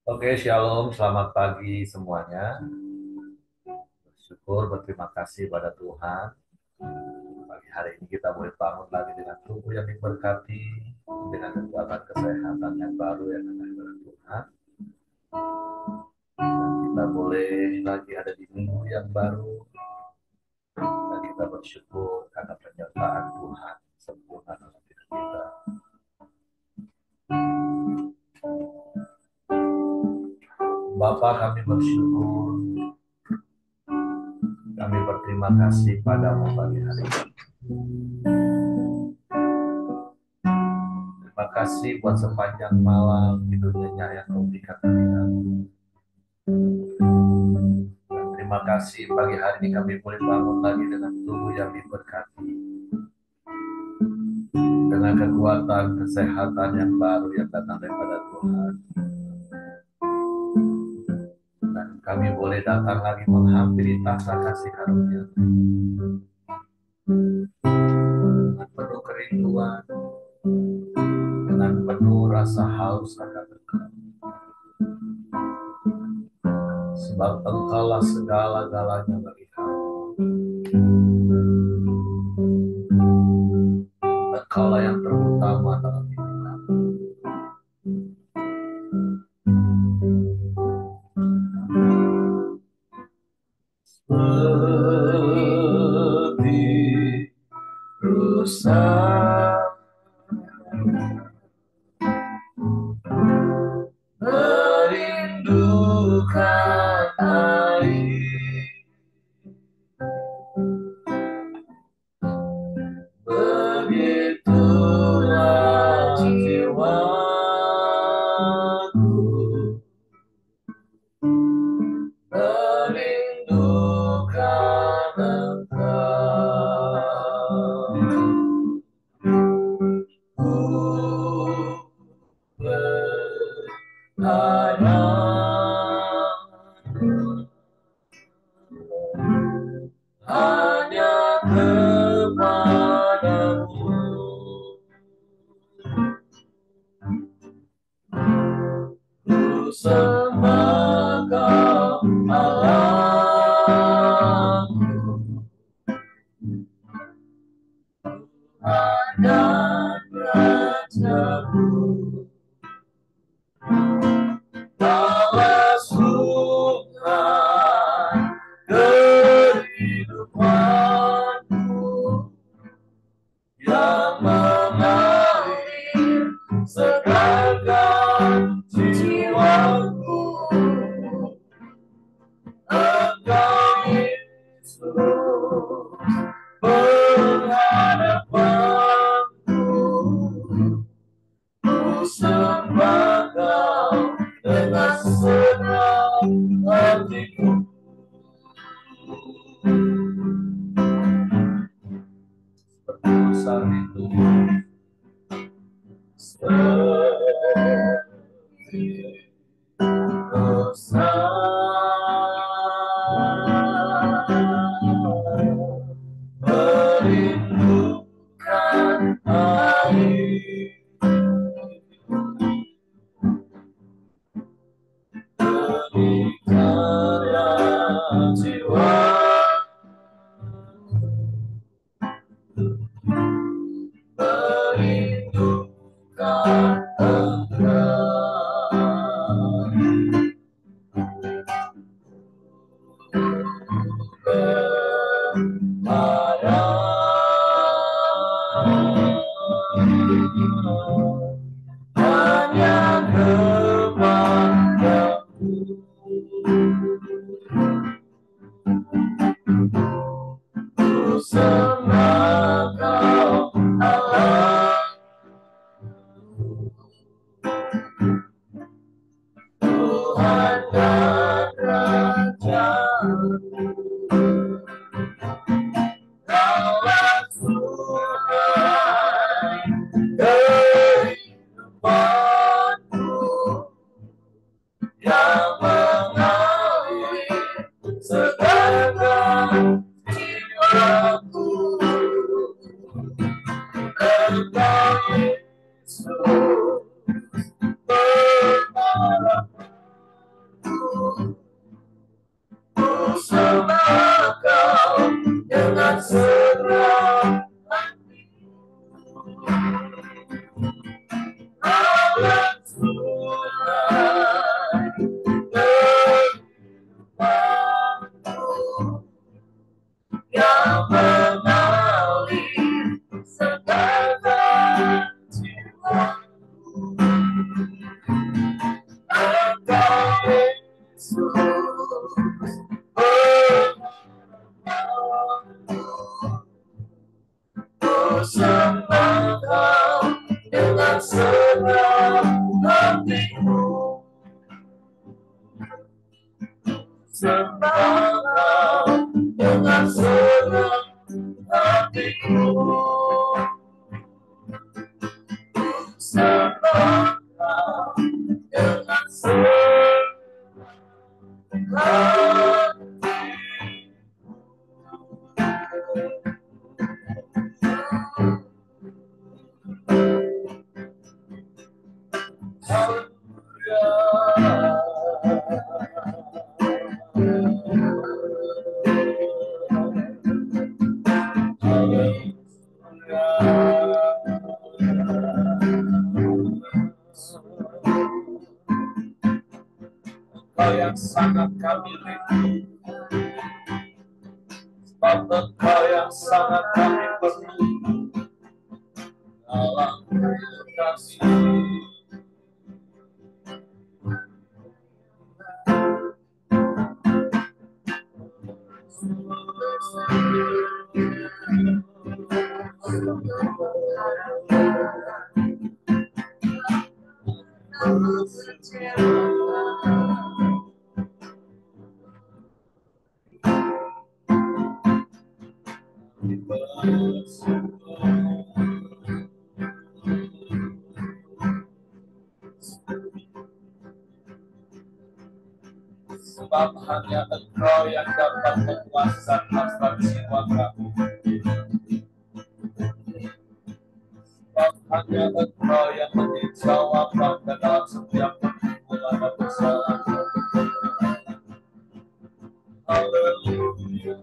Oke, shalom, selamat pagi semuanya. Bersyukur, berterima kasih pada Tuhan. Pagi hari ini kita boleh bangun lagi dengan tubuh yang diberkati, dengan kekuatan kesehatan yang baru yang ada dari Tuhan. Dan kita boleh lagi ada di minggu yang baru, dan kita bersyukur karena penyertaan Tuhan sempurna dalam hidup kita. Bapa, kami bersyukur, kami berterima kasih padamu pagi hari ini. Terima kasih buat sepanjang malam tidur nyenyak yang kau berikan kami. Dan terima kasih pagi hari ini kami boleh bangun lagi dengan tubuh yang diberkati, dengan kekuatan kesehatan yang baru yang datang daripada Tuhan. Dan kami boleh datang lagi menghampiri tahta kasih karunia dengan penuh kerinduan, dengan penuh rasa haus akan Engkau. Sebab Engkaulah segala-galanya bagi kami. Engkaulah yang terutama dalam hidup kami. Seperti rusa merindukan air, begitulah jiwaku merindukan Engkau. Hanya kepadamu ku sembah Kau Allahku, dan Rajaku. Kaulah Tuhan kehidupanku, yang mengalir segarkan jiwaku. Engkau Yesus pengharapanku, ku sembah Kau dengan senang hatiku. Seperti rusa rindu, seperti rusa merindukan air, demikianlah jiwa merindukan sembah dengan senang hatiku, sembah dengan senang yang sangat kami rindu, sebab Engkau yang sangat kami perlu dalam hidup kami. Sebab hanya Engkau yang dapat memuaskan hasrat jiwa kami. Sebab hanya Engkau yang menjadi jawaban dalam setiap pergumulan dan persoalan. Haleluya.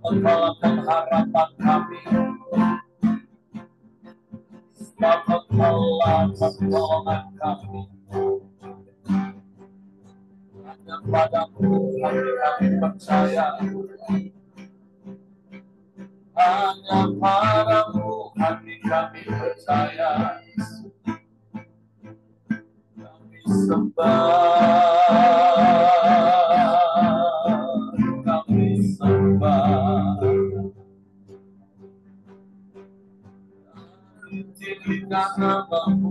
Engkaulah harapan kami, sebab Engkaulah pertolongan kami. Hanya padamu kami percaya, hanya padamu hati kami percaya. Kami sembah, kami sembah. Tinggikan namamu,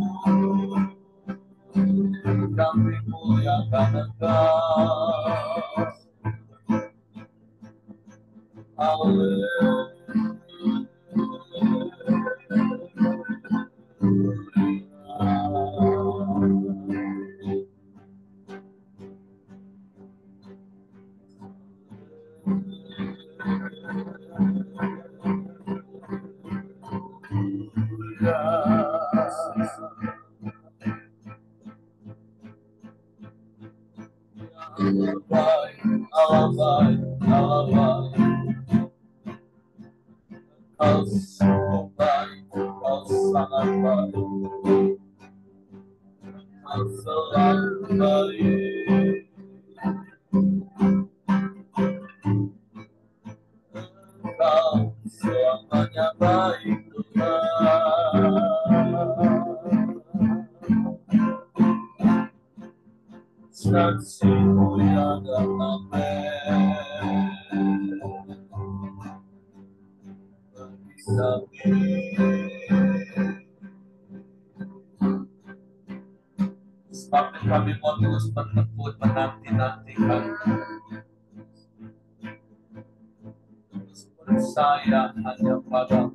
kami muliakan Engkau. Haleluya. Allah baik, Kau sungguh baik, Kau sangat baik. selalu baik. Engkau selamanya baik Tuhan. Saksimu yang amen bagi kami. Sebabnya kami mau terus bertekun menanti-nantikan, terus percaya hanya padamu.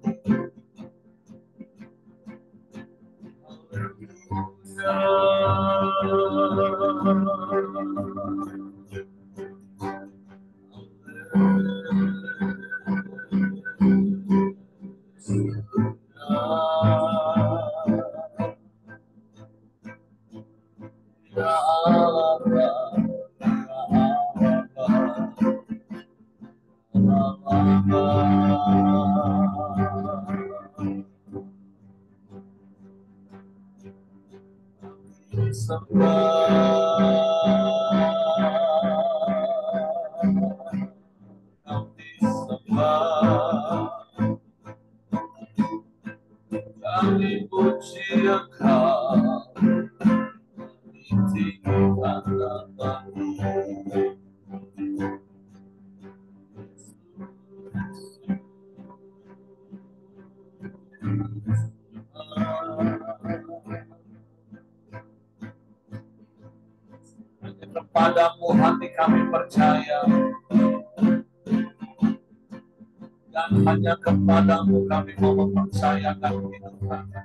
Ya Allah, kami puji Engkau, tinggikan namamu. Kepadamu hati kami percaya, dan hanya kepadamu kami mau mempercayakan hidup kami.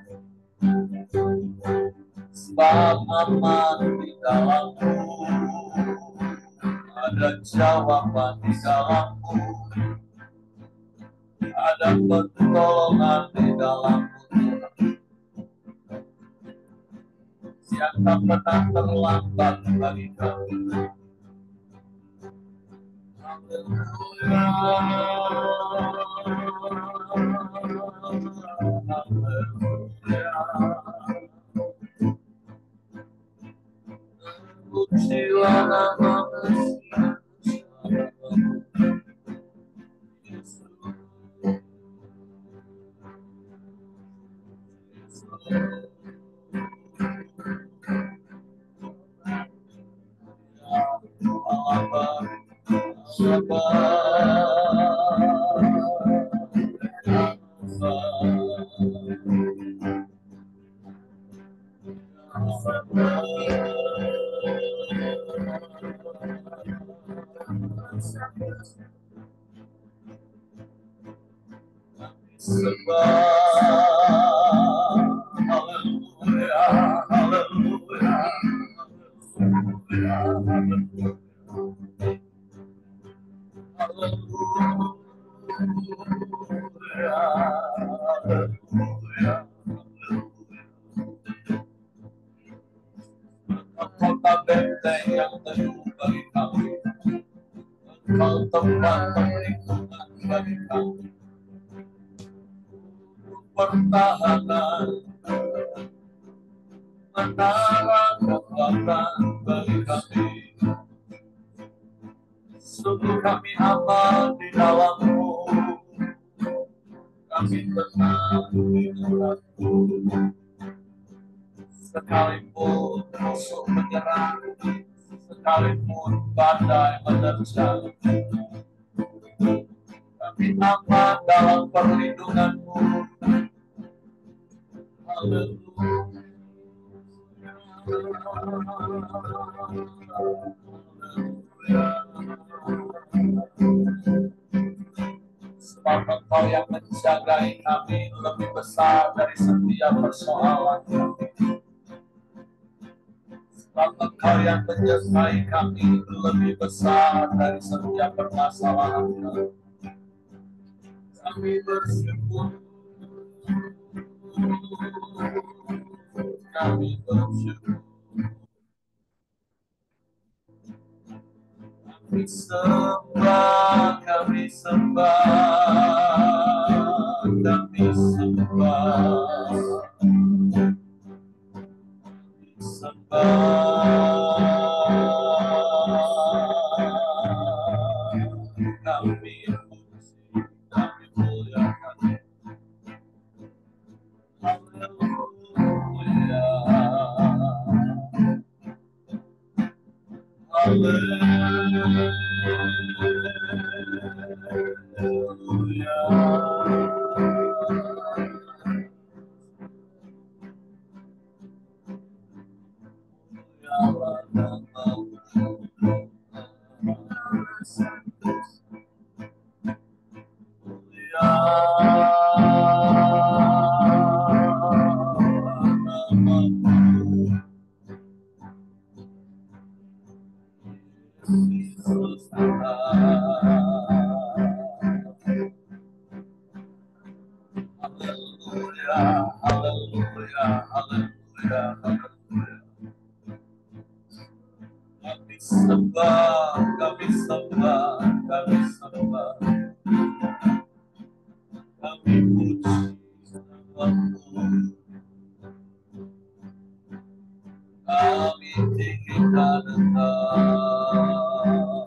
Sebab aman di dalammu, ada jawaban di dalammu, ada pertolongan di dalammu. Yang tak pernah terlambat bagi kami. Pujilah namamu, kota benteng yang teduh bagi kami, Engkau tempat perlindungan bagi kami, pertahanan, menara kekuatan bagi kami. Sungguh kami aman di dalammu, kami tenang di dalammu. Sekalipun musuh menyerang, sekalipun badai menerjang, kami aman dalam perlindunganmu. Haleluya. Sebab Engkau yang menjagai kami lebih besar dari setiap persoalan kami. Sebab Engkau yang menyertai kami lebih besar dari setiap permasalahan kami. Kami bersyukur. Kami bersyukur. Kami sembah, kami sembah, kami sembah, kami sembah. Kami puji, kami muliakan. Haleluya. Kami sembah, kami sembah, kami sembah, kami puji namamu, kami tinggikan Engkau.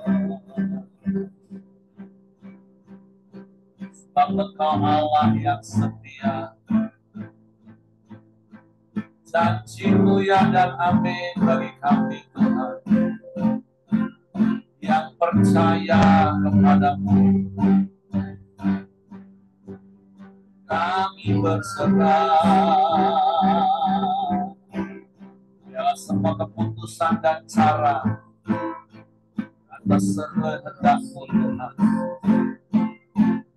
Sebab Engkau Allah yang setia, janji-Mu ya dan amin bagi kami Tuhan yang percaya kepadamu. Kami berserah ya semua keputusan dan cara atas kehendak-Mu Tuhan,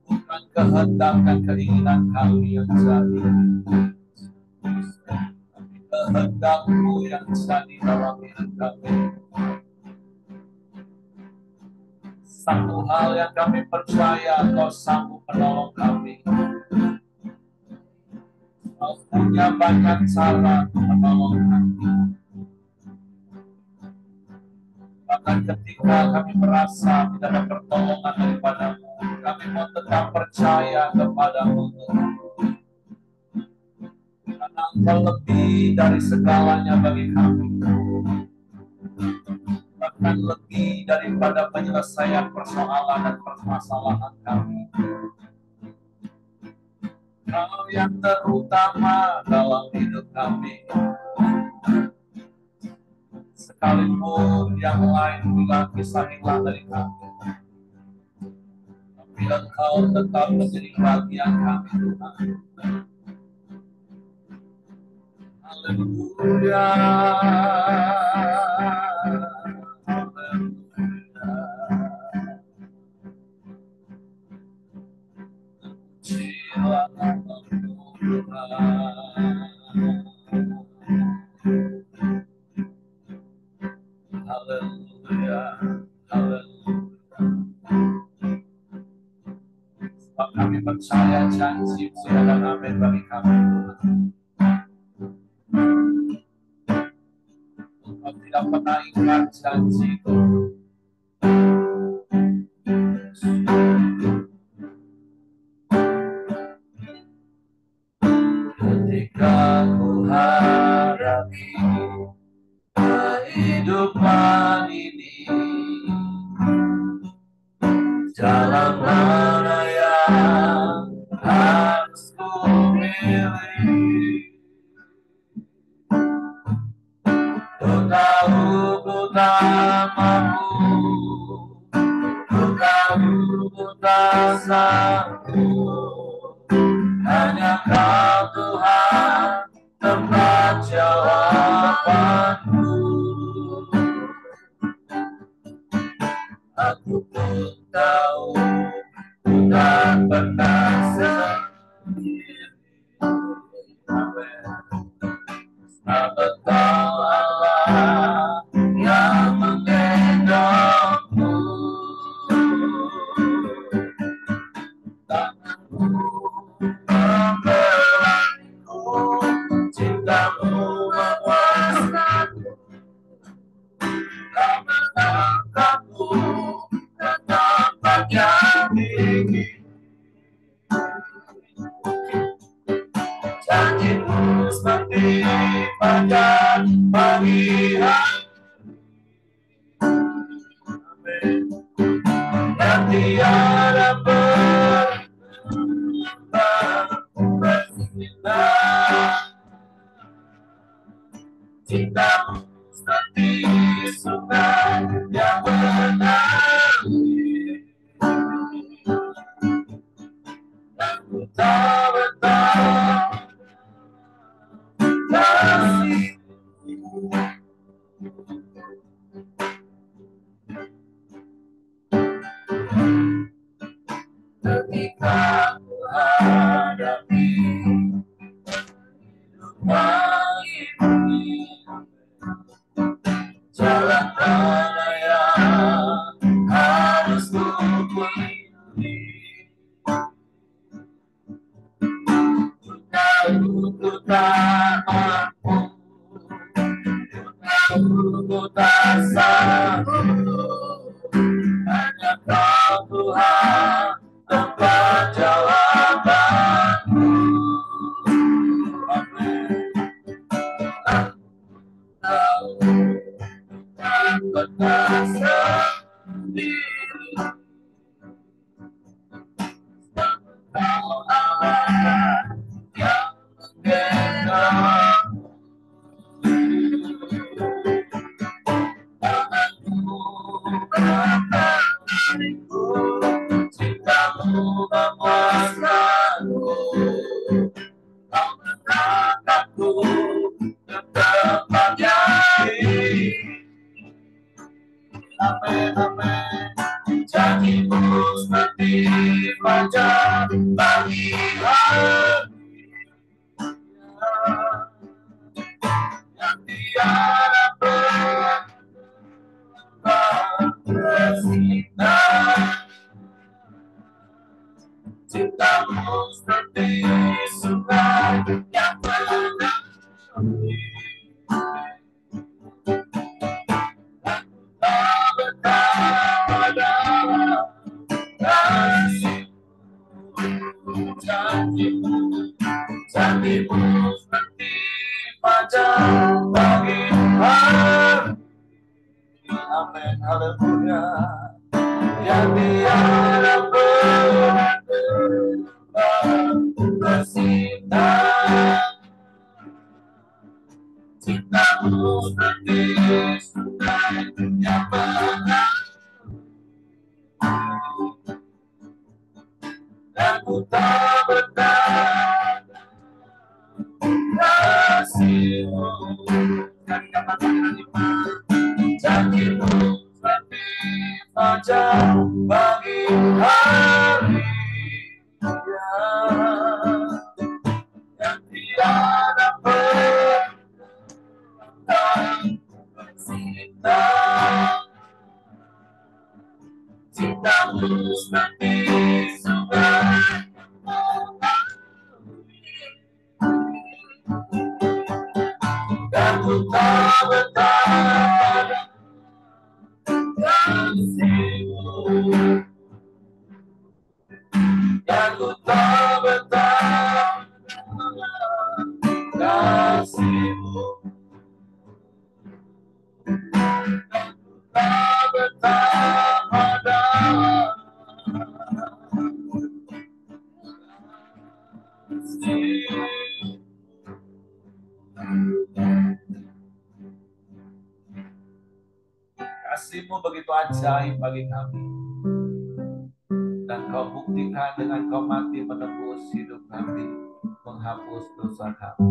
bukan kehendak dan keinginan kami yang jadi, tapi kehendak-Mu yang jadi dalam hidup kami. Satu hal yang kami percaya, Kau sanggup menolong kami. Kau punya banyak cara menolong kami. Bahkan ketika kami merasa tidak ada pertolongan daripada-Mu, kami mau tetap percaya kepadamu Tuhan. Karena Engkau lebih dari segalanya bagi kami. Bahkan lebih daripada penyelesaian persoalan dan permasalahan kami. Kau yang terutama dalam hidup kami. Sekalipun yang lain bilang bisa hilang dari kami, tapi Engkau tetap menjadi bagian kami Tuhan. Haleluya. Haleluya, haleluya. Sebab kami percaya janji-Mu dan amin bagi kami Tuhan. Engkau tidak pernah ingkar janji-Mu. Ketika ku hadapi kehidupan ini, jalan mana yang harus ku pilih? Ku tahu ku tak mampu, ku tahu ku tak sanggup, hanya Kau Tuhan tempat jawabanku. Aku pun tahu ku tak pernah sendiri. Sebab Engkau Allah yang menggendongku. Tangan-Mu membelaiku, cinta-Mu memuaskanku. Kau menangkapku ke tempat yang tinggi. Janji-Mu seperti fajar pagi Cintamu seperti sungai yang mengalir, dan ku tak bertahan kasih. Ketika ku hadapi hidup ini, jalan mana yang harus ku pilih? Ku tahu ku tak mampu, ku tahu ku tak sanggup, hanya Kau Tuhan tempat jawabanku. Tahu tak pernah sendiri, Kau Allah yang menggenggam tanganku, bertandingku, cintamu memuaskanku, Kau menangkapku ke tempat yang tinggi. Amin, amin. Janjimu seperti fajar pagi hari yang tiada pernah bersinar. Cintamu seperti sungai yang mengalir, tak bertahan dalam kasih-Mu. Janjimu seperti fajar pagi hari. Amin, haleluya. Yang tiada pernah bersinar. Cintamu seperti sungai yang mengalir, dan ku tak bertahan kasih-Mu. Dan katakan janjimu seperti fajar pagi hari yang tiada pernah bersinar. Cintamu seperti sungai dan ku tak bertahan kasih-Mu. Dan ku tak bertahan kasih-Mu. Dan ku tak bertahan dalam kasih-Mu. Kasih-Mu begitu ajaib bagi kami, dan Kau buktikan dengan Kau mati menebus hidup kami, menghapus dosa kami.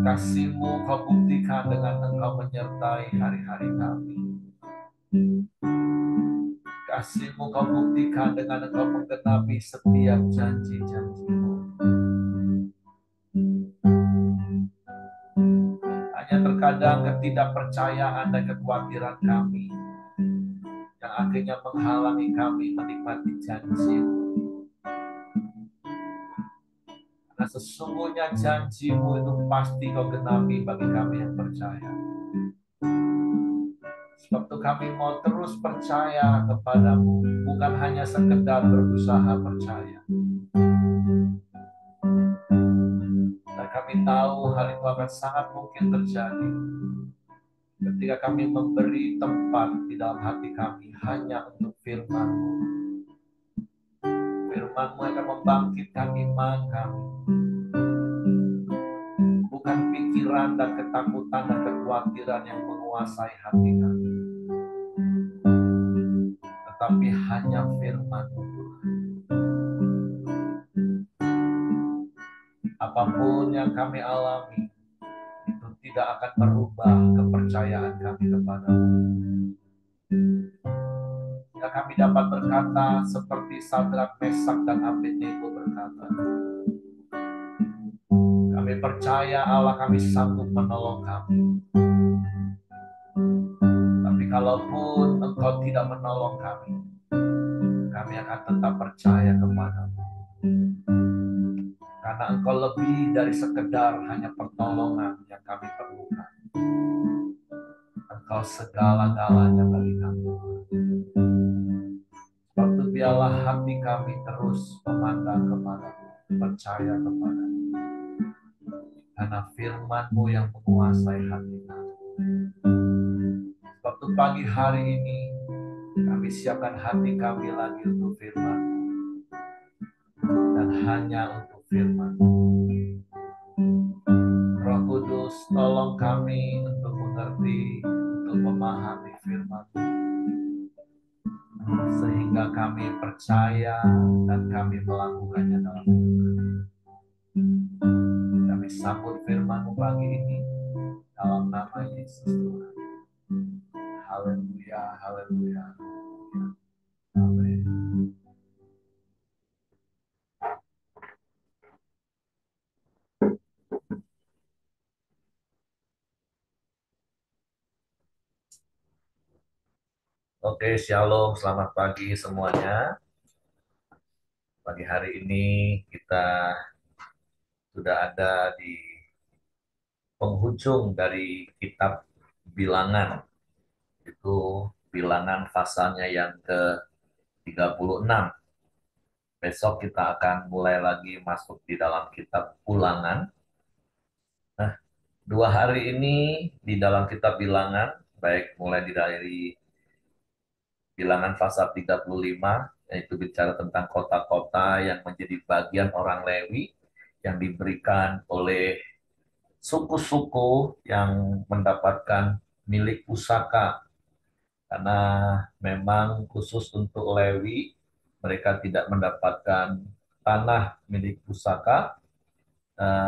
Kasih-Mu Kau buktikan dengan Engkau menyertai hari-hari kami. Kasih-Mu Kau buktikan dengan Engkau menggenapi setiap janji-janji-Mu. Hanya terkadang ketidakpercayaan dan kekhawatiran kami yang akhirnya menghalangi kami menikmati janji-Mu. Karena sesungguhnya janji-Mu itu pasti Kau genapi bagi kami yang percaya. Sebab itu kami mau terus percaya kepada-Mu, bukan hanya sekedar berusaha percaya. Dan kami tahu hal itu akan sangat mungkin terjadi ketika kami memberi tempat di dalam hati kami hanya untuk firman-Mu. firman-Mu akan membangkitkan iman kami. Bukan pikiran dan ketakutan dan kekhawatiran yang menguasai hati kami, tetapi hanya firman-Mu. Apapun yang kami alami, itu tidak akan merubah kepercayaan kami kepada-Mu. Ya, kami dapat berkata seperti Sadrak, Mesak, dan Abednego berkata, kami percaya Allah kami sanggup menolong kami. Tapi kalaupun Engkau tidak menolong kami, kami akan tetap percaya kepada-Mu. Karena Engkau lebih dari sekedar hanya pertolongan yang kami perlukan. Engkau segala-galanya bagi kami. Sebab itu biarlah hati kami terus memandang kepada-Mu, percaya kepada-Mu. Karena firman-Mu yang menguasai hati kami. Sebab itu pagi hari ini kami siapkan hati kami lagi untuk firman-Mu. Dan hanya untuk firman-Mu. Roh Kudus, tolong kami untuk mengerti, untuk memahami firman-Mu. Sehingga kami percaya dan kami melakukannya dalam hidup kami. Kami sambut firman-Mu pagi ini dalam nama Yesus Tuhan. Haleluya, haleluya. Amin. Oke, shalom, selamat pagi semuanya. Pagi hari ini kita sudah ada di penghujung dari kitab Bilangan. Itu Bilangan pasalnya yang ke-36. Besok kita akan mulai lagi masuk di dalam kitab Ulangan. Nah, 2 hari ini di dalam kitab Bilangan, baik mulai dari Bilangan pasal 35, yaitu bicara tentang kota-kota yang menjadi bagian orang Lewi yang diberikan oleh suku-suku yang mendapatkan milik pusaka. Karena memang khusus untuk Lewi, mereka tidak mendapatkan tanah milik pusaka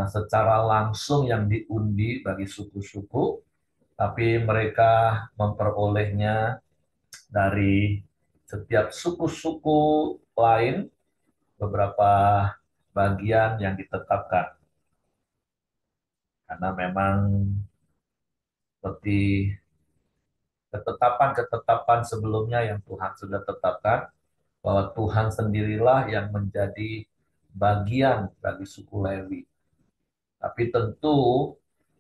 secara langsung yang diundi bagi suku-suku, tapi mereka memperolehnya dari setiap suku-suku lain, beberapa bagian yang ditetapkan. Karena memang seperti ketetapan-ketetapan sebelumnya yang Tuhan sudah tetapkan, bahwa Tuhan sendirilah yang menjadi bagian bagi suku Lewi. Tapi tentu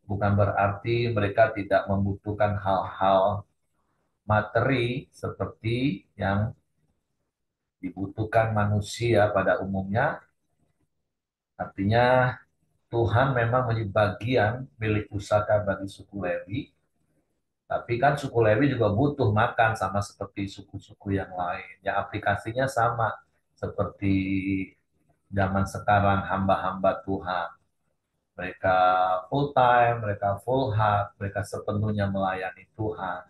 bukan berarti mereka tidak membutuhkan hal-hal materi seperti yang dibutuhkan manusia pada umumnya. Artinya Tuhan memang menjadi bagian milik pusaka bagi suku Lewi. Tapi kan suku Lewi juga butuh makan sama seperti suku-suku yang lain. Ya aplikasinya sama seperti zaman sekarang hamba-hamba Tuhan. Mereka full time, mereka full heart, mereka sepenuhnya melayani Tuhan.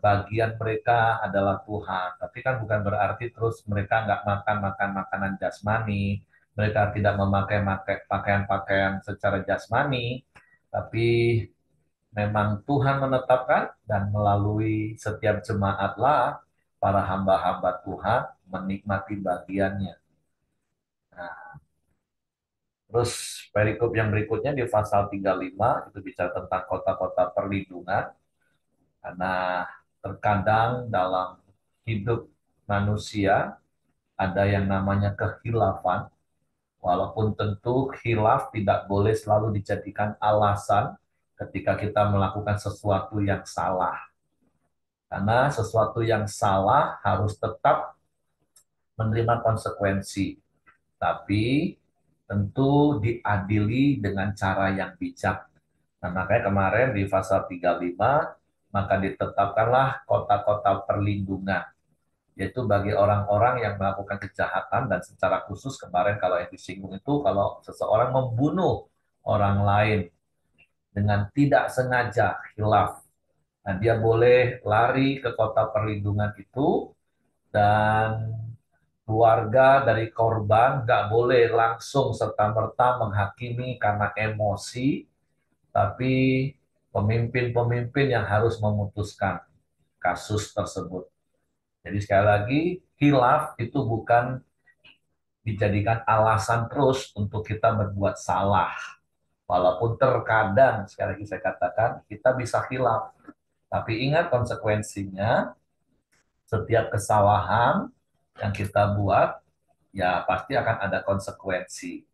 Bagian mereka adalah Tuhan. Tapi kan bukan berarti terus mereka nggak makan makanan jasmani, mereka tidak memakai pakaian-pakaian secara jasmani, tapi memang Tuhan menetapkan dan melalui setiap jemaatlah para hamba-hamba Tuhan menikmati bagiannya. Nah, terus perikop yang berikutnya di pasal 35 itu bicara tentang kota-kota perlindungan. Karena terkadang dalam hidup manusia ada yang namanya kehilafan. Walaupun tentu khilaf tidak boleh selalu dijadikan alasan ketika kita melakukan sesuatu yang salah. Karena sesuatu yang salah harus tetap menerima konsekuensi. Tapi tentu diadili dengan cara yang bijak. Nah, makanya kemarin di pasal 35, maka ditetapkanlah kota-kota perlindungan. yaitu bagi orang-orang yang melakukan kejahatan, dan secara khusus kemarin kalau yang disinggung itu kalau seseorang membunuh orang lain dengan tidak sengaja, khilaf. Nah, dia boleh lari ke kota perlindungan itu, dan keluarga dari korban nggak boleh langsung serta-merta menghakimi karena emosi, tapi pemimpin-pemimpin yang harus memutuskan kasus tersebut. Jadi sekali lagi, hilaf itu bukan dijadikan alasan terus untuk kita berbuat salah. Walaupun terkadang, sekali lagi saya katakan, kita bisa hilaf. Tapi ingat konsekuensinya, setiap kesalahan yang kita buat, ya pasti akan ada konsekuensi.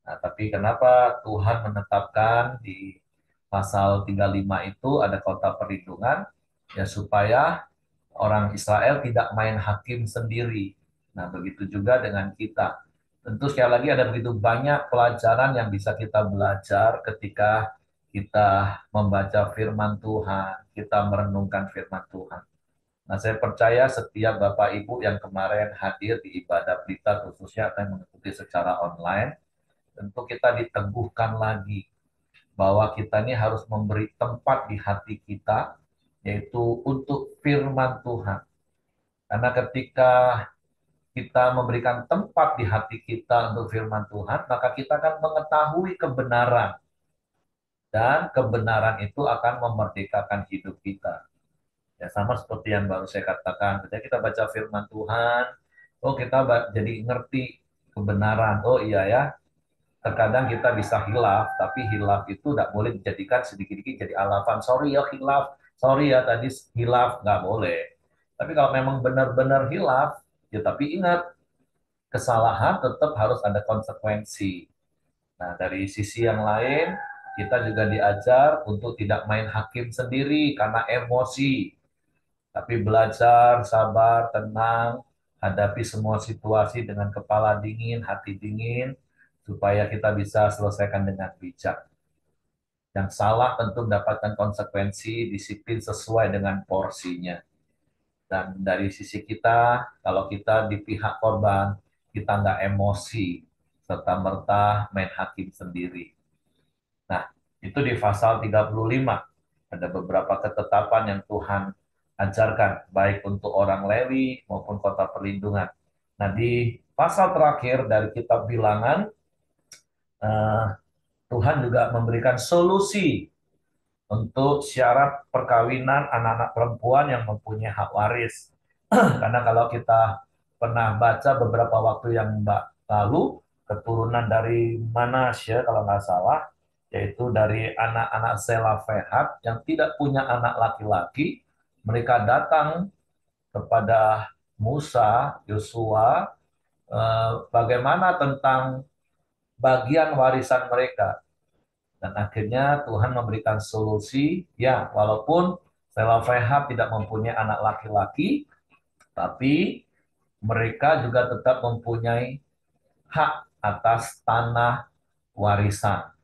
Nah, tapi kenapa Tuhan menetapkan di pasal 35 itu ada kota perlindungan? Ya supaya orang Israel tidak main hakim sendiri. Nah, begitu juga dengan kita. Tentu sekali lagi ada begitu banyak pelajaran yang bisa kita belajar ketika kita membaca firman Tuhan, kita merenungkan firman Tuhan. Nah, saya percaya setiap Bapak Ibu yang kemarin hadir di ibadah berita, khususnya akan mengikuti secara online, tentu kita diteguhkan lagi bahwa kita ini harus memberi tempat di hati kita, yaitu untuk firman Tuhan. Karena ketika kita memberikan tempat di hati kita untuk firman Tuhan, maka kita akan mengetahui kebenaran. Dan kebenaran itu akan memerdekakan hidup kita. Ya, sama seperti yang baru saya katakan. Ketika kita baca firman Tuhan, oh kita jadi ngerti kebenaran. Oh iya ya, terkadang kita bisa hilaf, tapi hilaf itu tidak boleh dijadikan sedikit-sedikit jadi alasan. Sorry ya hilaf, sorry ya tadi hilaf, nggak boleh. Tapi kalau memang benar-benar hilaf, ya tapi ingat, kesalahan tetap harus ada konsekuensi. Nah, dari sisi yang lain, kita juga diajar untuk tidak main hakim sendiri karena emosi, tapi belajar, sabar, tenang, hadapi semua situasi dengan kepala dingin, hati dingin, supaya kita bisa selesaikan dengan bijak. Yang salah tentu mendapatkan konsekuensi, disiplin sesuai dengan porsinya. Dan dari sisi kita, kalau kita di pihak korban, kita nggak emosi, serta-merta main hakim sendiri. Nah, itu di pasal 35. Ada beberapa ketetapan yang Tuhan ajarkan, baik untuk orang Lewi maupun kota perlindungan. Nah, di pasal terakhir dari kitab Bilangan, eh, Tuhan juga memberikan solusi untuk syarat perkawinan anak-anak perempuan yang mempunyai hak waris. Karena kalau kita pernah baca beberapa waktu yang lalu, keturunan dari Manasye kalau nggak salah, yaitu dari anak-anak Selafehat yang tidak punya anak laki-laki, mereka datang kepada Musa, Yosua, bagaimana tentang bagian warisan mereka. Dan akhirnya Tuhan memberikan solusi, ya walaupun Selafehat tidak mempunyai anak laki-laki, tapi mereka juga tetap mempunyai hak atas tanah warisan.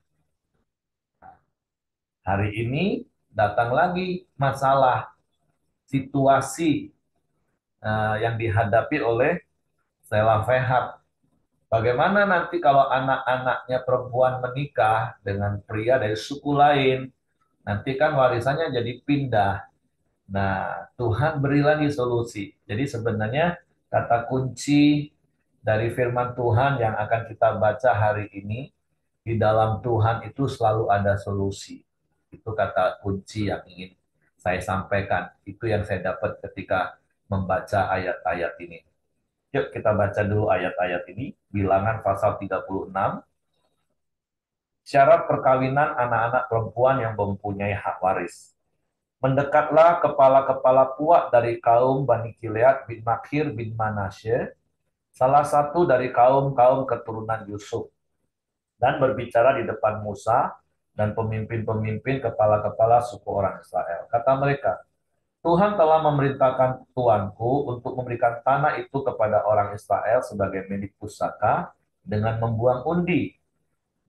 Hari ini datang lagi masalah situasi yang dihadapi oleh Selafehat. Bagaimana nanti kalau anak-anaknya perempuan menikah dengan pria dari suku lain, nanti kan warisannya jadi pindah. Nah, Tuhan beri lagi solusi. Jadi sebenarnya kata kunci dari firman Tuhan yang akan kita baca hari ini, di dalam Tuhan itu selalu ada solusi. Itu kata kunci yang ingin saya sampaikan. Itu yang saya dapat ketika membaca ayat-ayat ini. Yuk kita baca dulu ayat-ayat ini. Bilangan pasal 36. Syarat perkawinan anak-anak perempuan yang mempunyai hak waris. Mendekatlah kepala-kepala puak dari kaum Bani Gilead bin Makhir bin Manasye, salah satu dari kaum-kaum keturunan Yusuf, dan berbicara di depan Musa dan pemimpin-pemimpin kepala-kepala suku orang Israel. Kata mereka, Tuhan telah memerintahkan tuanku untuk memberikan tanah itu kepada orang Israel sebagai milik pusaka dengan membuang undi.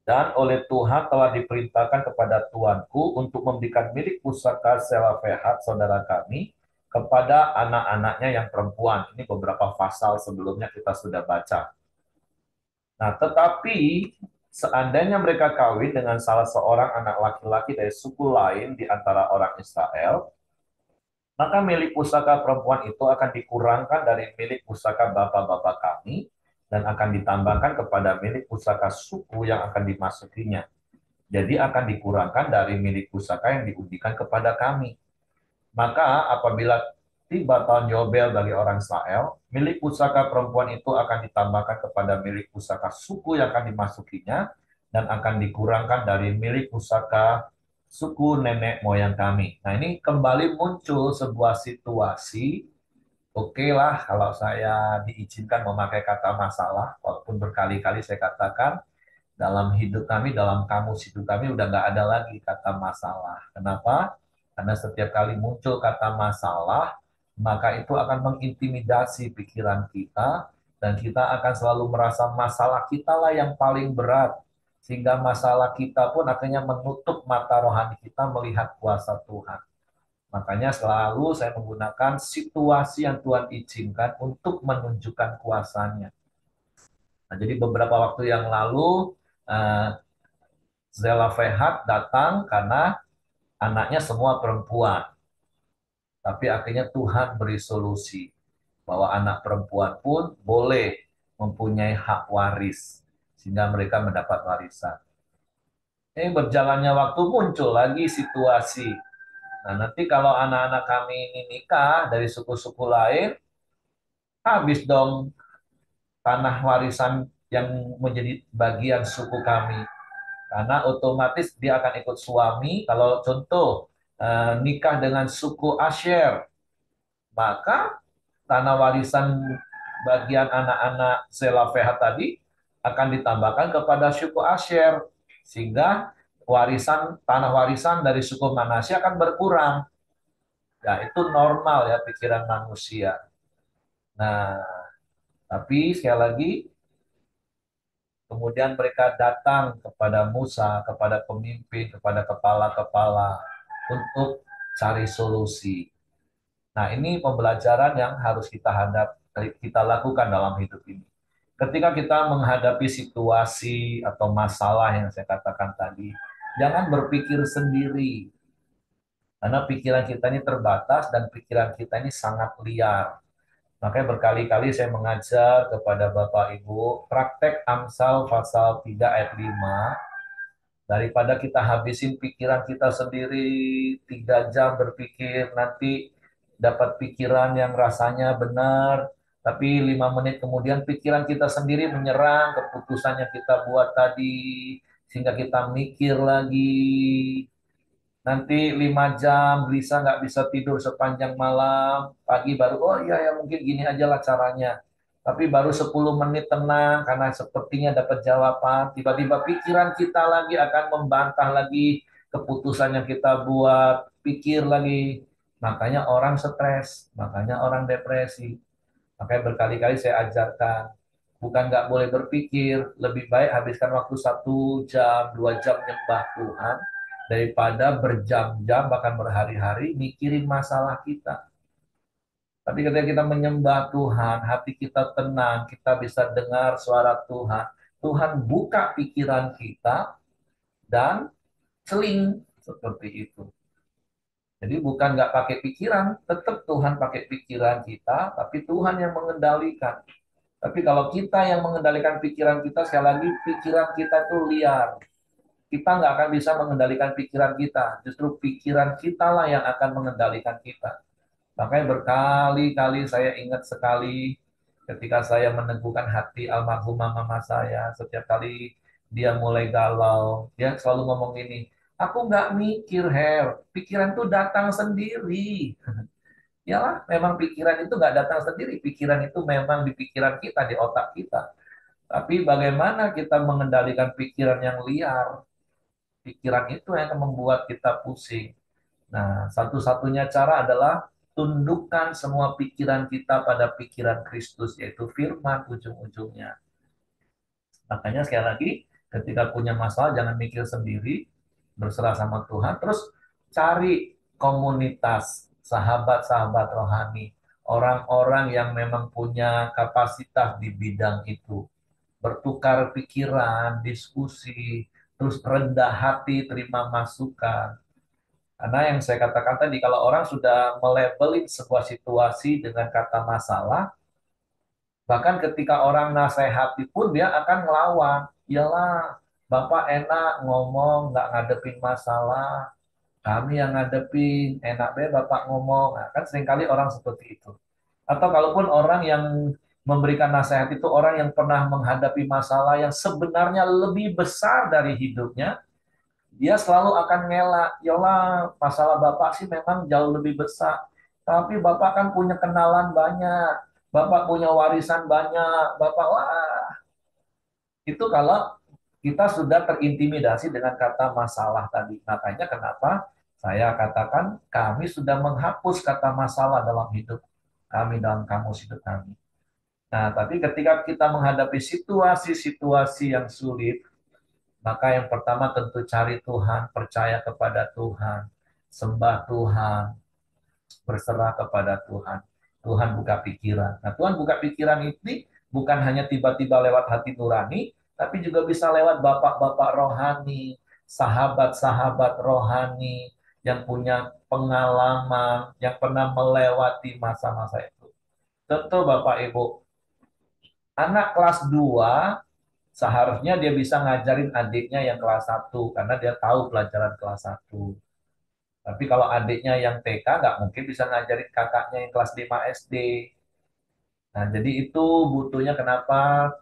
Dan oleh Tuhan telah diperintahkan kepada tuanku untuk memberikan milik pusaka Selafehat saudara kami kepada anak-anaknya yang perempuan. Ini beberapa pasal sebelumnya kita sudah baca. Nah, tetapi seandainya mereka kawin dengan salah seorang anak laki-laki dari suku lain di antara orang Israel, maka milik pusaka perempuan itu akan dikurangkan dari milik pusaka bapak-bapak kami dan akan ditambahkan kepada milik pusaka suku yang akan dimasukinya. Jadi akan dikurangkan dari milik pusaka yang diudikan kepada kami. Maka apabila tiba tahun Yobel bagi orang Israel, milik pusaka perempuan itu akan ditambahkan kepada milik pusaka suku yang akan dimasukinya dan akan dikurangkan dari milik pusaka suku nenek moyang kami. Nah, ini kembali muncul sebuah situasi. Oke lah, kalau saya diizinkan memakai kata masalah, walaupun berkali-kali saya katakan dalam hidup kami, dalam kamus hidup kami udah nggak ada lagi kata masalah. Kenapa? Karena setiap kali muncul kata masalah, maka itu akan mengintimidasi pikiran kita, dan kita akan selalu merasa masalah kita lah yang paling berat. Sehingga masalah kita pun akhirnya menutup mata rohani kita melihat kuasa Tuhan. Makanya selalu saya menggunakan situasi yang Tuhan izinkan untuk menunjukkan kuasanya. Nah, jadi beberapa waktu yang lalu, eh, Zela Fehat datang karena anaknya semua perempuan. Tapi akhirnya Tuhan beri solusi bahwa anak perempuan pun boleh mempunyai hak waris sehingga mereka mendapat warisan. Berjalannya waktu muncul lagi situasi. Nah, nanti kalau anak-anak kami ini nikah dari suku-suku lain, habis dong tanah warisan yang menjadi bagian suku kami. Karena otomatis dia akan ikut suami. Kalau contoh nikah dengan suku Asher, maka tanah warisan bagian anak-anak Selafehat tadi akan ditambahkan kepada suku Asher, sehingga tanah warisan dari suku Manasya akan berkurang. Ya, itu normal ya pikiran manusia. Nah, tapi sekali lagi kemudian mereka datang kepada Musa, kepada pemimpin, kepada kepala-kepala untuk cari solusi. Nah, ini pembelajaran yang harus kita lakukan dalam hidup ini. Ketika kita menghadapi situasi atau masalah yang saya katakan tadi, jangan berpikir sendiri. Karena pikiran kita ini terbatas dan pikiran kita ini sangat liar. Makanya berkali-kali saya mengajar kepada Bapak Ibu, praktek Amsal pasal 3 ayat 5, daripada kita habisin pikiran kita sendiri 3 jam berpikir, nanti dapat pikiran yang rasanya benar, tapi 5 menit kemudian pikiran kita sendiri menyerang keputusan yang kita buat tadi, sehingga kita mikir lagi. Nanti 5 jam gelisah nggak bisa tidur sepanjang malam. Pagi baru, oh iya ya mungkin gini aja lah caranya. Tapi baru 10 menit tenang karena sepertinya dapat jawaban. Tiba-tiba pikiran kita lagi akan membantah lagi keputusan yang kita buat. Pikir lagi. Makanya orang stres, makanya orang depresi. Makanya berkali-kali saya ajarkan, bukan nggak boleh berpikir, lebih baik habiskan waktu 1 jam, 2 jam nyembah Tuhan, daripada berjam-jam, bahkan berhari-hari, mikirin masalah kita. Tapi ketika kita menyembah Tuhan, hati kita tenang, kita bisa dengar suara Tuhan. Tuhan buka pikiran kita dan celing seperti itu. Jadi bukan nggak pakai pikiran, tetap Tuhan pakai pikiran kita, tapi Tuhan yang mengendalikan. Tapi kalau kita yang mengendalikan pikiran kita, sekali lagi pikiran kita itu liar. Kita nggak akan bisa mengendalikan pikiran kita. Justru pikiran kita lah yang akan mengendalikan kita. Makanya berkali-kali saya ingat sekali ketika saya meneguhkan hati almarhumah mama saya. Setiap kali dia mulai galau, dia selalu ngomong ini, aku nggak mikir, Her. Pikiran tuh datang sendiri. Yalah, memang pikiran itu nggak datang sendiri. Pikiran itu memang di pikiran kita, di otak kita. Tapi bagaimana kita mengendalikan pikiran yang liar? Pikiran itu yang akan membuat kita pusing. Nah, satu-satunya cara adalah tundukkan semua pikiran kita pada pikiran Kristus, yaitu firman ujung-ujungnya. Makanya sekali lagi, ketika punya masalah jangan mikir sendiri, berserah sama Tuhan, terus cari komunitas. sahabat-sahabat rohani, orang-orang yang memang punya kapasitas di bidang itu, bertukar pikiran, diskusi, terus rendah hati, terima masukan. Karena yang saya katakan tadi, kalau orang sudah melabelin sebuah situasi dengan kata masalah, bahkan ketika orang nasihati pun dia akan ngelawan. Iyalah, Bapak enak ngomong, nggak ngadepin masalah. Kami yang ngadepin, enak deh Bapak ngomong. Nah, kan seringkali orang seperti itu. Atau kalaupun orang yang memberikan nasihat itu orang yang pernah menghadapi masalah yang sebenarnya lebih besar dari hidupnya, dia selalu akan ngelak. Yalah, masalah Bapak sih memang jauh lebih besar. Tapi Bapak kan punya kenalan banyak. Bapak punya warisan banyak. Bapak, wah, itu kalau kita sudah terintimidasi dengan kata masalah tadi. Makanya kenapa saya katakan kami sudah menghapus kata masalah dalam hidup kami, dalam kamus hidup kami. Nah, tapi ketika kita menghadapi situasi-situasi yang sulit, maka yang pertama tentu cari Tuhan, percaya kepada Tuhan, sembah Tuhan, berserah kepada Tuhan. Tuhan buka pikiran. Nah, Tuhan buka pikiran ini bukan hanya tiba-tiba lewat hati nurani, tapi juga bisa lewat bapak-bapak rohani, sahabat-sahabat rohani yang punya pengalaman, yang pernah melewati masa-masa itu. Tentu Bapak Ibu, anak kelas 2 seharusnya dia bisa ngajarin adiknya yang kelas 1 karena dia tahu pelajaran kelas 1. Tapi kalau adiknya yang TK nggak mungkin bisa ngajarin kakaknya yang kelas 5 SD. Nah, jadi itu butuhnya kenapa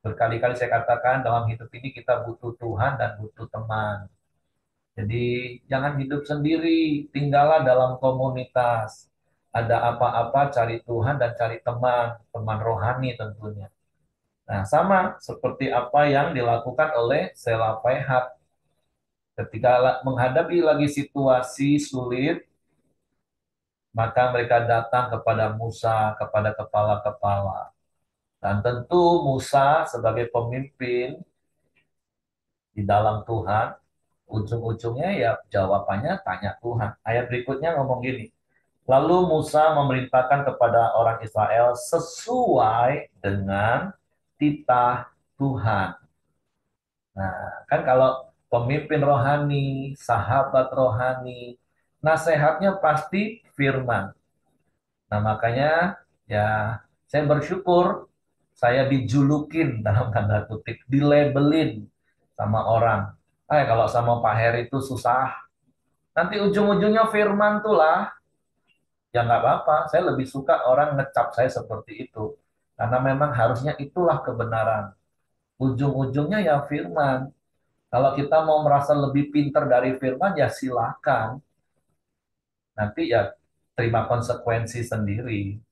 berkali-kali saya katakan dalam hidup ini kita butuh Tuhan dan butuh teman. Jadi jangan hidup sendiri, tinggallah dalam komunitas. Ada apa-apa cari Tuhan dan cari teman, teman rohani tentunya. Nah, sama seperti apa yang dilakukan oleh Sela Pehat. Ketika menghadapi lagi situasi sulit, maka mereka datang kepada Musa, kepada kepala-kepala. Dan tentu Musa sebagai pemimpin di dalam Tuhan, ujung-ujungnya ya jawabannya tanya Tuhan. Ayat berikutnya ngomong gini, lalu Musa memerintahkan kepada orang Israel sesuai dengan titah Tuhan. Nah, kan kalau pemimpin rohani, sahabat rohani, nasihatnya pasti firman. Nah, makanya ya saya bersyukur saya dijulukin dalam tanda kutip, dilabelin sama orang. Kalau sama Pak Heri itu susah. Nanti ujung-ujungnya firman tuh lah. Ya nggak apa-apa. Saya lebih suka orang ngecap saya seperti itu. Karena memang harusnya itulah kebenaran. Ujung-ujungnya ya firman. Kalau kita mau merasa lebih pinter dari firman, ya silakan. Nanti ya terima konsekuensi sendiri.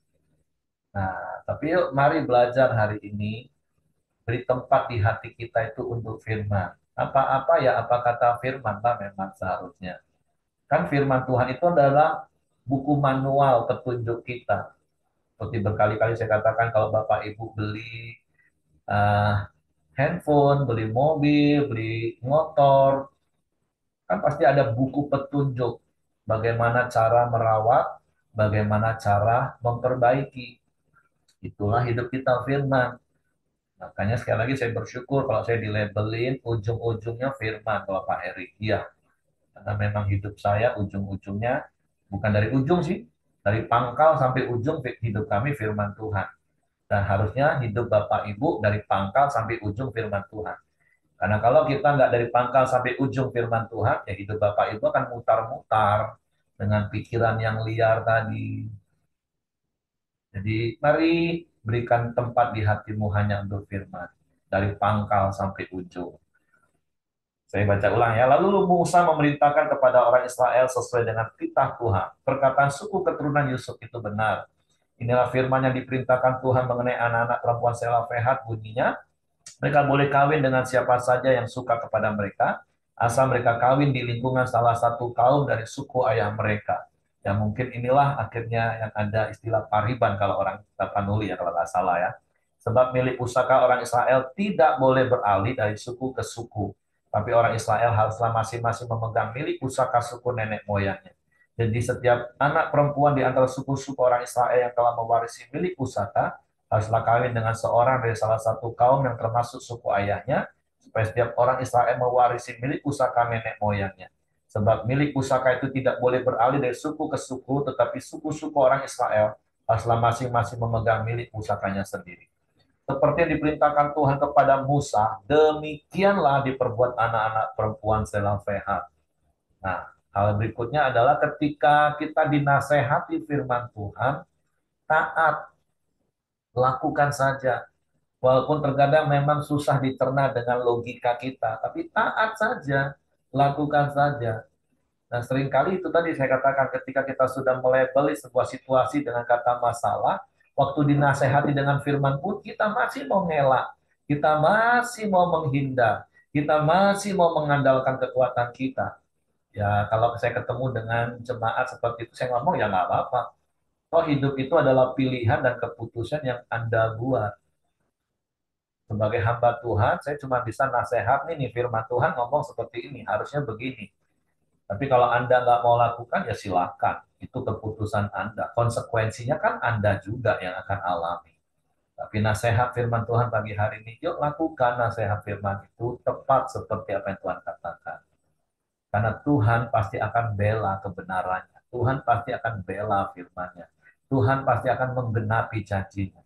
Nah, tapi yuk mari belajar hari ini, beri tempat di hati kita itu untuk firman. Apa-apa ya apa kata firman lah memang seharusnya. Kan firman Tuhan itu adalah buku manual petunjuk kita. Seperti berkali-kali saya katakan kalau Bapak Ibu beli eh, handphone, beli mobil, beli motor, kan pasti ada buku petunjuk bagaimana cara merawat, bagaimana cara memperbaiki. Itulah hidup kita firman. Makanya sekali lagi saya bersyukur kalau saya dilabelin ujung-ujungnya firman kalau Pak Erik. Iya, karena memang hidup saya ujung-ujungnya bukan dari ujung sih, dari pangkal sampai ujung hidup kami firman Tuhan. Dan harusnya hidup Bapak Ibu dari pangkal sampai ujung firman Tuhan. Karena kalau kita nggak dari pangkal sampai ujung firman Tuhan, ya hidup Bapak Ibu akan mutar-mutar dengan pikiran yang liar tadi. Jadi mari berikan tempat di hatimu hanya untuk firman. Dari pangkal sampai ujung. Saya baca ulang ya. Lalu Musa memerintahkan kepada orang Israel sesuai dengan titah Tuhan. Perkataan suku keturunan Yusuf itu benar. Inilah firman yang diperintahkan Tuhan mengenai anak-anak perempuan Selafehat bunyinya. Mereka boleh kawin dengan siapa saja yang suka kepada mereka, asal mereka kawin di lingkungan salah satu kaum dari suku ayah mereka. Ya mungkin inilah akhirnya yang ada istilah pariban kalau orang Tapanuli ya kalau nggak salah ya. Sebab milik pusaka orang Israel tidak boleh beralih dari suku ke suku. Tapi orang Israel haruslah masing-masing memegang milik pusaka suku nenek moyangnya. Jadi setiap anak perempuan di antara suku-suku orang Israel yang telah mewarisi milik pusaka haruslah kawin dengan seorang dari salah satu kaum yang termasuk suku ayahnya, supaya setiap orang Israel mewarisi milik pusaka nenek moyangnya. Sebab milik pusaka itu tidak boleh beralih dari suku ke suku, tetapi suku-suku orang Israel haruslah masing-masing memegang milik pusakanya sendiri. Seperti yang diperintahkan Tuhan kepada Musa, demikianlah diperbuat anak-anak perempuan Selofehad. Nah, hal berikutnya adalah ketika kita dinasehati firman Tuhan, taat, lakukan saja. Walaupun terkadang memang susah dicerna dengan logika kita, tapi taat saja, lakukan saja. Nah, seringkali itu tadi saya katakan ketika kita sudah melabeli sebuah situasi dengan kata masalah, waktu dinasehati dengan firman pun kita masih mau ngelak, kita masih mau menghindar, kita masih mau mengandalkan kekuatan kita. Ya, kalau saya ketemu dengan jemaat seperti itu, saya ngomong ya nggak apa-apa. Toh hidup itu adalah pilihan dan keputusan yang Anda buat. Sebagai hamba Tuhan, saya cuma bisa nasihat nih, firman Tuhan ngomong seperti ini, harusnya begini. Tapi kalau Anda nggak mau lakukan, ya silakan. Itu keputusan Anda. Konsekuensinya kan Anda juga yang akan alami. Tapi nasihat firman Tuhan pagi hari ini, yuk lakukan nasihat firman itu tepat seperti apa yang Tuhan katakan. Karena Tuhan pasti akan bela kebenarannya. Tuhan pasti akan bela firman-Nya. Tuhan pasti akan menggenapi janjinya.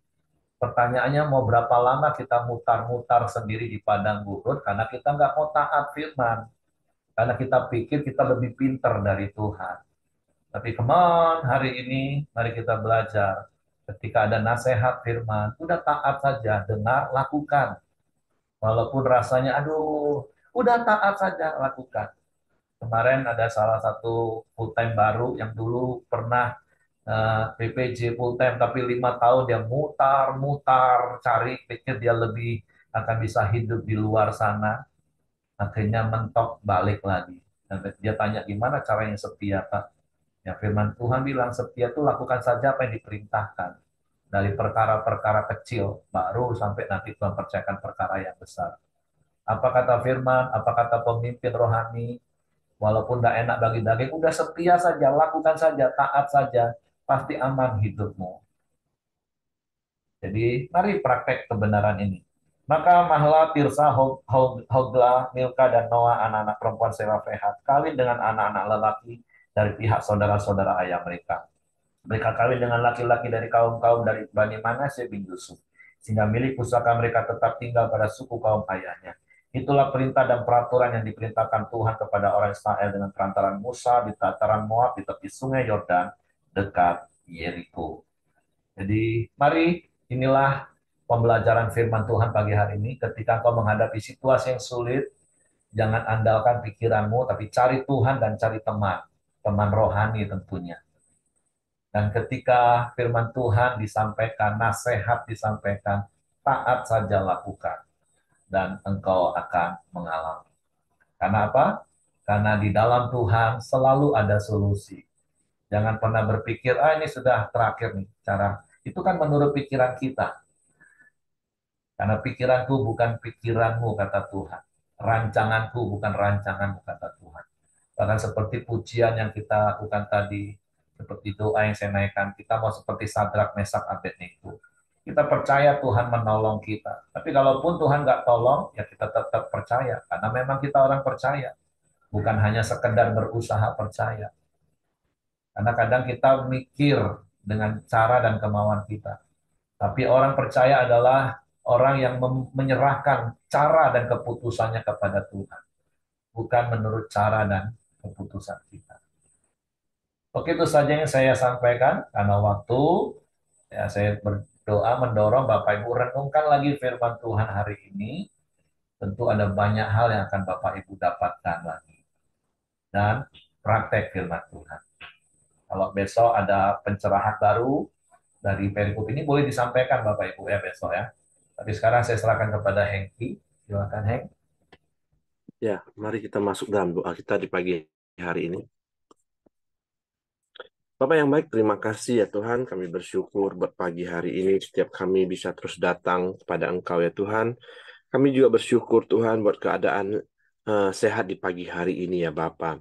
Pertanyaannya mau berapa lama kita mutar-mutar sendiri di padang gurun karena kita nggak mau taat firman. Karena kita pikir kita lebih pinter dari Tuhan. Tapi come on, hari ini mari kita belajar. Ketika ada nasihat firman, udah taat saja, dengar, lakukan. Walaupun rasanya, aduh, udah taat saja, lakukan. Kemarin ada salah satu full time baru yang dulu pernah PPJ full time, tapi 5 tahun dia mutar-mutar cari, pikir dia lebih akan bisa hidup di luar sana. Akhirnya mentok balik lagi. Dan dia tanya gimana caranya setia, Pak? Ya firman Tuhan bilang setia itu lakukan saja apa yang diperintahkan. Dari perkara-perkara kecil, baru sampai nanti Tuhan percayakan perkara yang besar. Apa kata firman, apa kata pemimpin rohani, walaupun tidak enak bagi daging, udah setia saja, lakukan saja, taat saja, pasti aman hidupmu. Jadi, mari praktek kebenaran ini. Maka Mahla, Tirsa, Hogla, Milka, dan Noah, anak-anak perempuan Selofehad, kawin dengan anak-anak lelaki dari pihak saudara-saudara ayah mereka. Mereka kawin dengan laki-laki dari kaum-kaum dari Bani Manasye bin Yusuf, sehingga milik pusaka mereka tetap tinggal pada suku kaum ayahnya. Itulah perintah dan peraturan yang diperintahkan Tuhan kepada orang Israel dengan perantaran Musa di dataran Moab di tepi sungai Yordan dekat Yeriko. Jadi, mari inilah pembelajaran firman Tuhan pagi hari ini. Ketika kau menghadapi situasi yang sulit, jangan andalkan pikiranmu, tapi cari Tuhan dan cari teman, teman rohani tentunya. Dan ketika firman Tuhan disampaikan, nasihat disampaikan, taat saja lakukan. Dan engkau akan mengalami. Karena apa? Karena di dalam Tuhan selalu ada solusi. Jangan pernah berpikir, ah ini sudah terakhir nih cara. Itu kan menurut pikiran kita. Karena pikiranku bukan pikiranmu, kata Tuhan. Rancanganku bukan rancanganmu, kata Tuhan. Bahkan seperti pujian yang kita lakukan tadi, seperti doa yang saya naikkan, kita mau seperti Sadrak, Mesak, Abednego. Kita percaya Tuhan menolong kita. Tapi kalaupun Tuhan nggak tolong, ya kita tetap percaya. Karena memang kita orang percaya. Bukan hanya sekedar berusaha percaya. Karena kadang kita mikir dengan cara dan kemauan kita. Tapi orang percaya adalah orang yang menyerahkan cara dan keputusannya kepada Tuhan. Bukan menurut cara dan keputusan kita. Oke, itu saja yang saya sampaikan. Karena waktu, ya saya berdoa mendorong Bapak Ibu renungkan lagi firman Tuhan hari ini. Tentu ada banyak hal yang akan Bapak Ibu dapatkan lagi. Dan praktek firman Tuhan. Kalau besok ada pencerahan baru dari perikop ini boleh disampaikan Bapak Ibu ya besok ya. Tapi sekarang saya serahkan kepada Hengki. Silakan Heng. Ya, mari kita masuk dalam doa kita di pagi hari ini. Bapak yang baik, terima kasih ya Tuhan. Kami bersyukur buat pagi hari ini. Setiap kami bisa terus datang kepada Engkau ya Tuhan. Kami juga bersyukur Tuhan buat keadaan sehat di pagi hari ini ya Bapak.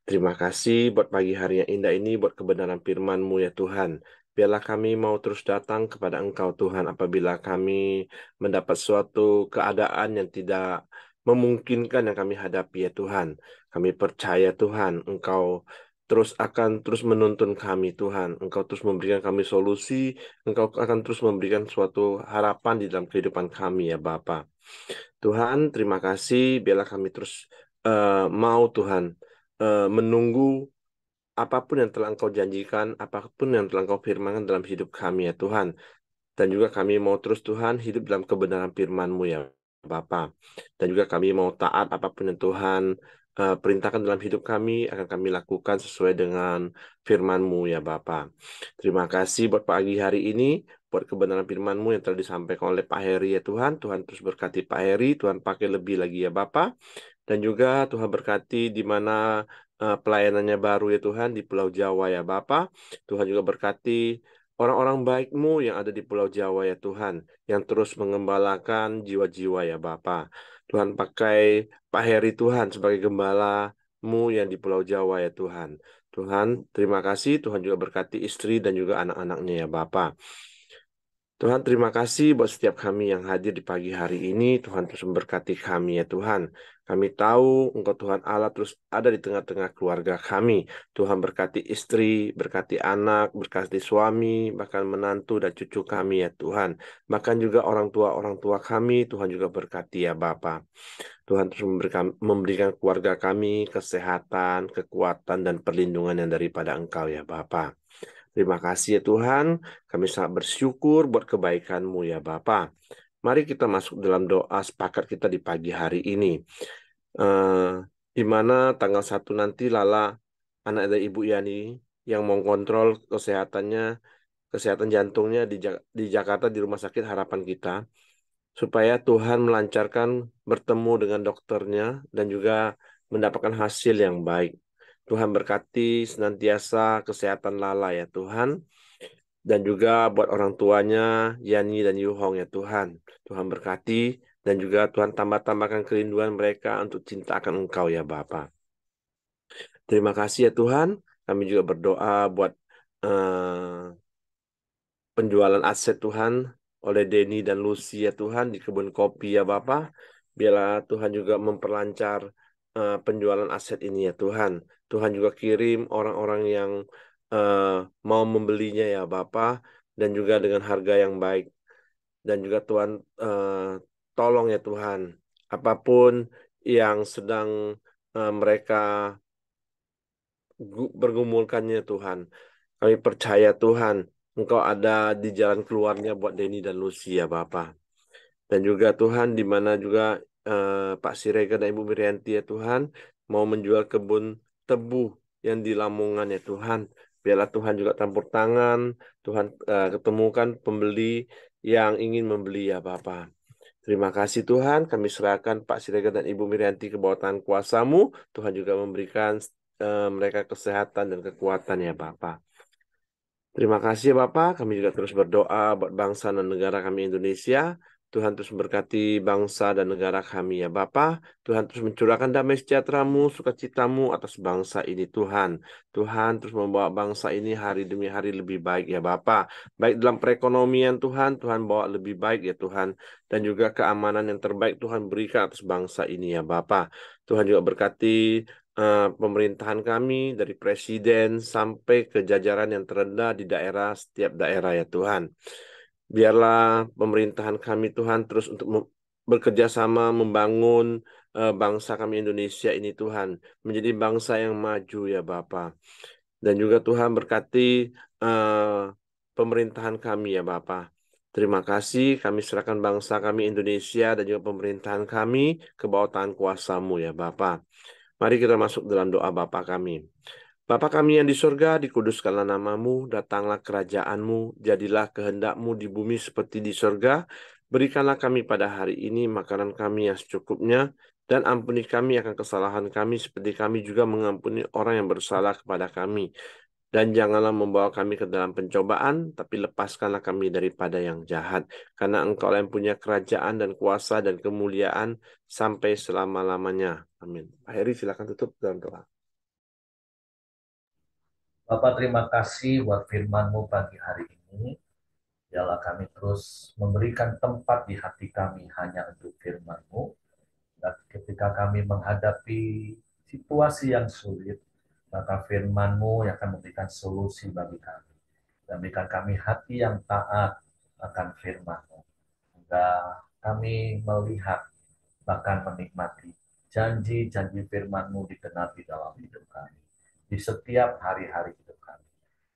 Terima kasih buat pagi hari yang indah ini, buat kebenaran firman-Mu ya Tuhan. Biarlah kami mau terus datang kepada Engkau Tuhan apabila kami mendapat suatu keadaan yang tidak memungkinkan yang kami hadapi ya Tuhan. Kami percaya Tuhan, Engkau terus menuntun kami Tuhan. Engkau terus memberikan kami solusi, Engkau akan terus memberikan suatu harapan di dalam kehidupan kami ya Bapa. Tuhan, terima kasih. Biarlah kami terus mau Tuhan menunggu apapun yang telah Engkau janjikan, apapun yang telah Engkau firmankan dalam hidup kami ya Tuhan. Dan juga kami mau terus Tuhan hidup dalam kebenaran firman-Mu ya Bapa. Dan juga kami mau taat apapun yang Tuhan perintahkan dalam hidup kami, akan kami lakukan sesuai dengan firman-Mu ya Bapa. Terima kasih buat pagi hari ini, buat kebenaran firman-Mu yang telah disampaikan oleh Pak Heri ya Tuhan. Tuhan terus berkati Pak Heri, Tuhan pakai lebih lagi ya Bapa. Dan juga Tuhan berkati di mana pelayanannya baru ya Tuhan di Pulau Jawa ya Bapa. Tuhan juga berkati orang-orang baik-Mu yang ada di Pulau Jawa ya Tuhan, yang terus mengembalakan jiwa-jiwa ya Bapa. Tuhan pakai Pak Heri Tuhan sebagai gembala-Mu yang di Pulau Jawa ya Tuhan. Tuhan, terima kasih. Tuhan juga berkati istri dan juga anak-anaknya ya Bapa. Tuhan, terima kasih buat setiap kami yang hadir di pagi hari ini. Tuhan terus memberkati kami ya Tuhan. Kami tahu Engkau Tuhan Allah terus ada di tengah-tengah keluarga kami. Tuhan berkati istri, berkati anak, berkati suami, bahkan menantu dan cucu kami ya Tuhan. Bahkan juga orang tua kami, Tuhan juga berkati ya Bapa. Tuhan terus memberikan keluarga kami kesehatan, kekuatan, dan perlindungan yang daripada Engkau ya Bapa. Terima kasih ya Tuhan, kami sangat bersyukur buat kebaikan-Mu ya Bapa. Mari kita masuk dalam doa sepakat kita di pagi hari ini. Eh, di mana tanggal 1 nanti Lala, anak dari Ibu Yani, yang mau kontrol kesehatan jantungnya di Jakarta di Rumah Sakit Harapan Kita, supaya Tuhan melancarkan bertemu dengan dokternya dan juga mendapatkan hasil yang baik. Tuhan berkati senantiasa kesehatan Lala ya Tuhan. Dan juga buat orang tuanya, Yani dan Yuhong ya Tuhan. Tuhan berkati dan juga Tuhan tambahkan kerinduan mereka untuk cinta akan Engkau ya Bapa. Terima kasih ya Tuhan. Kami juga berdoa buat eh, penjualan aset Tuhan oleh Denny dan Lucy ya Tuhan di kebun kopi ya Bapa. Biarlah Tuhan juga memperlancar penjualan aset ini ya Tuhan. Tuhan juga kirim orang-orang yang eh, mau membelinya ya Bapa dan juga dengan harga yang baik. Dan juga Tuhan tolong ya Tuhan apapun yang sedang mereka bergumulkannya Tuhan. Kami percaya Tuhan, Engkau ada di jalan keluarnya buat Denny dan Lucy ya Bapa. Dan juga Tuhan, di mana juga Pak Siregar dan Ibu Mirianti ya Tuhan, mau menjual kebun tebu yang di Lamongan ya Tuhan. Biarlah Tuhan juga campur tangan, Tuhan ketemukan pembeli yang ingin membeli ya Bapa. Terima kasih Tuhan, kami serahkan Pak Siregar dan Ibu Mirianti ke bawah tangan kuasa-Mu. Tuhan juga memberikan mereka kesehatan dan kekuatan ya Bapak. Terima kasih ya Bapak, kami juga terus berdoa buat bangsa dan negara kami Indonesia. Tuhan terus memberkati bangsa dan negara kami ya Bapak. Tuhan terus mencurahkan damai sejahtera-Mu, sukacita-Mu atas bangsa ini Tuhan. Tuhan terus membawa bangsa ini hari demi hari lebih baik ya Bapak. Baik dalam perekonomian Tuhan, Tuhan bawa lebih baik ya Tuhan. Dan juga keamanan yang terbaik Tuhan berikan atas bangsa ini ya Bapak. Tuhan juga berkati pemerintahan kami dari presiden sampai ke jajaran yang terendah di daerah setiap daerah ya Tuhan. Biarlah pemerintahan kami Tuhan terus untuk bekerja sama membangun bangsa kami Indonesia ini Tuhan menjadi bangsa yang maju ya Bapa. Dan juga Tuhan berkati pemerintahan kami ya Bapa. Terima kasih kami serahkan bangsa kami Indonesia dan juga pemerintahan kami ke bawah tangan kuasa-Mu ya Bapa. Mari kita masuk dalam doa Bapa kami. Bapa kami yang di surga, dikuduskanlah namamu, datanglah kerajaanmu, jadilah kehendakmu di bumi seperti di surga. Berikanlah kami pada hari ini makanan kami yang secukupnya, dan ampuni kami akan kesalahan kami seperti kami juga mengampuni orang yang bersalah kepada kami. Dan janganlah membawa kami ke dalam pencobaan, tapi lepaskanlah kami daripada yang jahat. Karena Engkau yang punya kerajaan dan kuasa dan kemuliaan sampai selama-lamanya. Amin. Pak Heri, silakan tutup dalam doa. Bapak terima kasih buat firman-Mu pagi hari ini. Biarlah kami terus memberikan tempat di hati kami hanya untuk firman-Mu. Dan ketika kami menghadapi situasi yang sulit, maka firman-Mu yang akan memberikan solusi bagi kami. Dan berikan kami hati yang taat akan firman-Mu. Hingga kami melihat, bahkan menikmati janji-janji firman-Mu digenapi dalam hidup kami. Di setiap hari-hari hidup kami.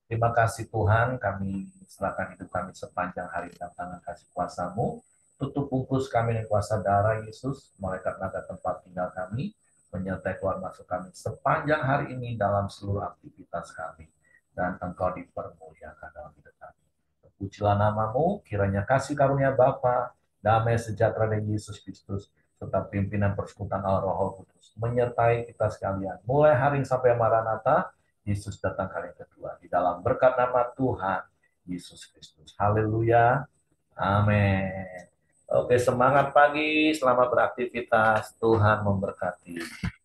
Terima kasih Tuhan, kami serahkan hidup kami sepanjang hari dalam tangan kasih kuasa-Mu. Tutup bungkus kami dengan kuasa darah Yesus, malaikat naga tempat tinggal kami, menyertai keluar masuk kami sepanjang hari ini dalam seluruh aktivitas kami. Dan Engkau dipermuliakan dalam hidup kami. Terpujilah nama-Mu, kiranya kasih karunia Bapa, damai sejahtera dari Yesus Kristus, serta pimpinan persekutuan Allah Roh Kudus, menyertai kita sekalian, mulai hari ini sampai Maranatha, Yesus datang kali kedua. Di dalam berkat nama Tuhan Yesus Kristus. Haleluya. Amin. Oke, semangat pagi. Selamat beraktivitas. Tuhan memberkati.